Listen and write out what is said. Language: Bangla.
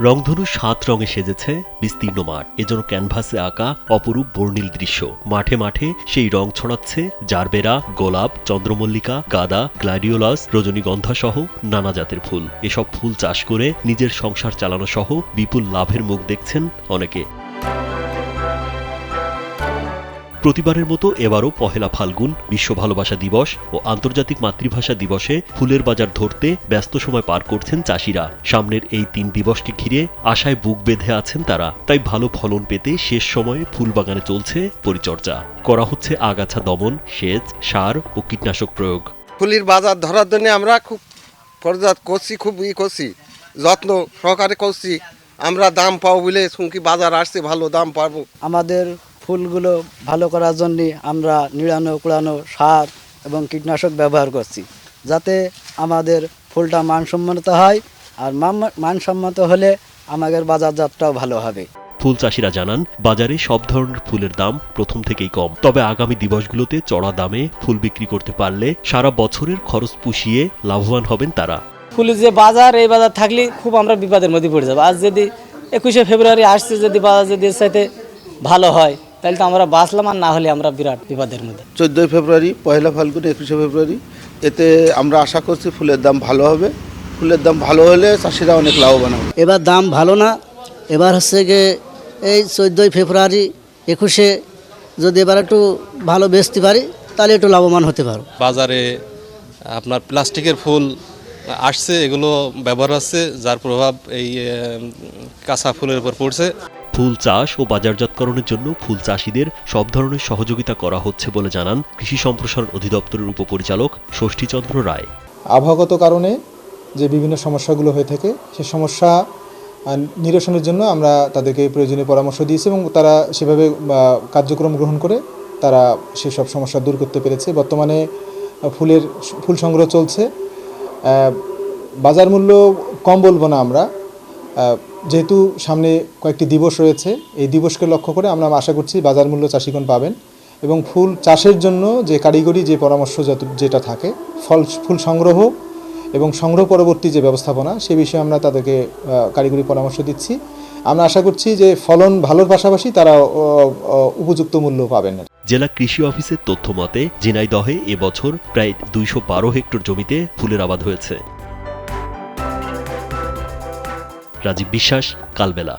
রংধনু ৭ রঙে সেজেছে বিস্তীর্ণ মাঠ। এজন্য ক্যানভাসে আঁকা অপরূপ বর্ণিল দৃশ্য। মাঠে মাঠে সেই রং ছড়াচ্ছে জারবেরা, গোলাপ, চন্দ্রমল্লিকা, গাঁদা, গ্ল্যাডিওলাস, রজনীগন্ধা সহ নানা জাতের ফুল। এসব ফুল চাষ করে নিজের সংসার চালানো সহ বিপুল লাভের মুখ দেখছেন অনেকে। প্রতিবারের মতো এবারও পহেলা ফাল্গুন, বিশ্ব ভালোবাসা দিবস ও আন্তর্জাতিক মাতৃভাষা দিবসে ফুলের বাজার ধরতে ব্যস্ত সময় পার করছেন চাষিরা। সামনের এই ৩ দিবসকে ঘিরে আশায় বুক বেঁধে আছেন তারা। তাই ভালো ফলন পেতে শেষ সময়ে ফুল বাগানে চলছে পরিচর্যা। করা হচ্ছে আগাছা দমন, সেচ, সার ও কীটনাশক প্রয়োগ। ফুলের বাজার ধরার জন্য আমরা খুব পর্যাপ্ত করছি, খুব করছি, যত্ন সহকারে করছি। আমরা দাম পাবো বলে শুনকি বাজার আসছে, ভালো দাম পাবো। আমাদের ফুলগুলো ভালো করার জন্যে আমরা নিড়ানো কুড়ানো সার এবং কীটনাশক ব্যবহার করছি, যাতে আমাদের ফুলটা মানসম্মত হয়। আর মানসম্মত হলে আমাদের বাজারজাতটাও ভালো হবে। ফুল চাষিরা জানান, বাজারে সব ধরনের ফুলের দাম প্রথম থেকেই কম। তবে আগামী দিবসগুলোতে চড়া দামে ফুল বিক্রি করতে পারলে সারা বছরের খরচ পুষিয়ে লাভবান হবেন তারা। ফুলের যে বাজার, এই বাজার থাকলে খুব আমরা বিপদের মধ্যে পড়ে যাবো। আজ যদি 21শে ফেব্রুয়ারি আসছে, যদি বাজার যদি এর সাথে ভালো হয় তাহলে তো আমরা বাঁচলাম, আর না হলে আমরা বিরাট বিপদের মধ্যে। 14 ফেব্রুয়ারি, পহেলা ফাল্গুন, 21শে ফেব্রুয়ারি, এতে আমরা আশা করছি ফুলের দাম ভালো হবে। ফুলের দাম ভালো হলে চাষিরা অনেক লাভবান হবে। এবার দাম ভালো না, এবার হচ্ছে গিয়ে এই 14 ফেব্রুয়ারি 21শে যদি এবার একটু ভালো বেচতে পারি তাহলে একটু লাভবান হতে পারো। বাজারে আপনার প্লাস্টিকের ফুল আসছে, এগুলো ব্যবহার হচ্ছে, যার প্রভাব এই কাঁচা ফুলের উপর পড়ছে। ফুল চাষ ও বাজারজাতকরণের জন্য ফুল চাষিদের সব ধরনের সহযোগিতা করা হচ্ছে বলে জানান কৃষি সম্প্রসারণ অধিদপ্তরের উপপরিচালক ষষ্ঠীচন্দ্র রায়। আবহাওয়াগত কারণে যে বিভিন্ন সমস্যাগুলো হয়ে থাকে, সে সমস্যা নিরসনের জন্য আমরা তাদেরকে প্রয়োজনীয় পরামর্শ দিয়েছি এবং তারা সেভাবে কার্যক্রম গ্রহণ করে তারা সেসব সমস্যা দূর করতে পেরেছে। বর্তমানে ফুল সংগ্রহ চলছে। বাজার মূল্য কম বলবো না আমরা, যেহেতু সামনে কয়েকটি দিবস রয়েছে, এই দিবসকে লক্ষ্য করে আমরা আশা করছি বাজার মূল্য চাষিগণ পাবেন এবং ফুল চাষের জন্য যে কারিগরি যে পরামর্শ যেটা থাকে, ফুল সংগ্রহ এবং সংগ্রহ পরবর্তী যে ব্যবস্থাপনা, সে বিষয়ে আমরা তাদেরকে কারিগরি পরামর্শ দিচ্ছি। আমরা আশা করছি যে ফলন ভালোর পাশাপাশি তারা উপযুক্ত মূল্য পাবেন। জেলা কৃষি অফিসের তথ্য মতে ঝিনাইদহে এবছর প্রায় 212 হেক্টর জমিতে ফুলের আবাদ হয়েছে। রাজীব বিশ্বাস, কালবেলা।